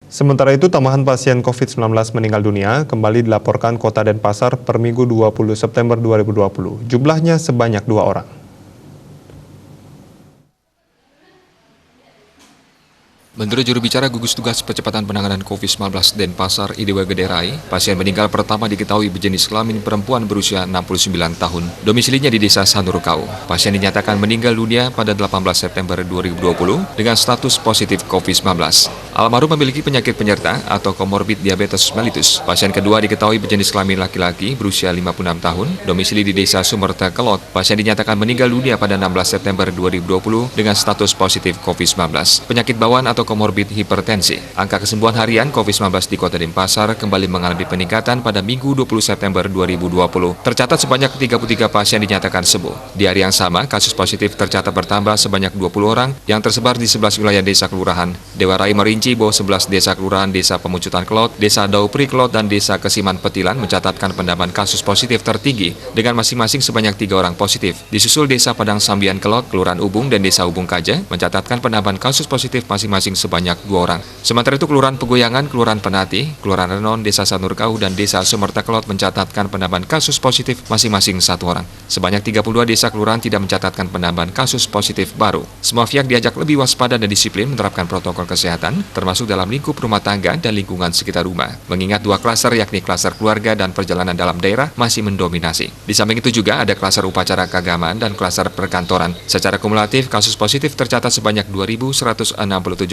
Sementara itu, tambahan pasien COVID-19 meninggal dunia kembali dilaporkan Kota Denpasar per Minggu 20 September 2020. Jumlahnya sebanyak 2 orang. Menurut juru bicara gugus tugas percepatan penanganan COVID-19 Denpasar, Idewa Gederai, pasien meninggal pertama diketahui berjenis kelamin perempuan berusia 69 tahun. Domisilinya di Desa Sanurkau. Pasien dinyatakan meninggal dunia pada 18 September 2020 dengan status positif COVID-19. Almarhum memiliki penyakit penyerta atau komorbid diabetes mellitus. Pasien kedua diketahui berjenis kelamin laki-laki berusia 56 tahun, domisili di Desa Sumerta Kelot. Pasien dinyatakan meninggal dunia pada 16 September 2020 dengan status positif COVID-19. Penyakit bawaan atau komorbid hipertensi. Angka kesembuhan harian COVID-19 di Kota Denpasar kembali mengalami peningkatan pada Minggu 20 September 2020. Tercatat sebanyak 33 pasien dinyatakan sembuh. Di hari yang sama, kasus positif tercatat bertambah sebanyak 20 orang yang tersebar di 11 wilayah desa kelurahan. Dewa Rai merinci bahwa 11 desa kelurahan Desa Pemucutan Kelot, Desa Daupri Kelot, dan Desa Kesiman Petilan mencatatkan penambahan kasus positif tertinggi dengan masing-masing sebanyak 3 orang positif. Disusul Desa Padang Sambian Kelot, Kelurahan Ubung, dan Desa Ubung Kaja mencatatkan penambahan kasus positif masing-masing sebanyak 2 orang. Sementara itu, Kelurahan Pegoyangan, Kelurahan Penati, Kelurahan Renon, Desa Sanurkau, dan Desa Sumerta Kelot mencatatkan penambahan kasus positif masing-masing 1 orang. Sebanyak 32 desa kelurahan tidak mencatatkan penambahan kasus positif baru. Semua pihak diajak lebih waspada dan disiplin menerapkan protokol kesehatan, termasuk dalam lingkup rumah tangga dan lingkungan sekitar rumah. Mengingat 2 klaster, yakni klaster keluarga dan perjalanan dalam daerah, masih mendominasi. Di samping itu juga ada klaster upacara keagamaan dan klaster perkantoran. Secara kumulatif, kasus positif tercatat sebanyak 2.167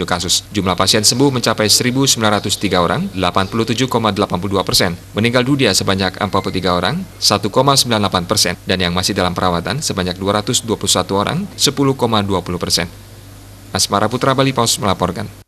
kasus. Jumlah pasien sembuh mencapai 1.903 orang, 87,82%. Meninggal dunia sebanyak 43 orang, 1,98%. Dan yang masih dalam perawatan sebanyak 221 orang, 10,20%. Asmara Putra Bali Pos melaporkan.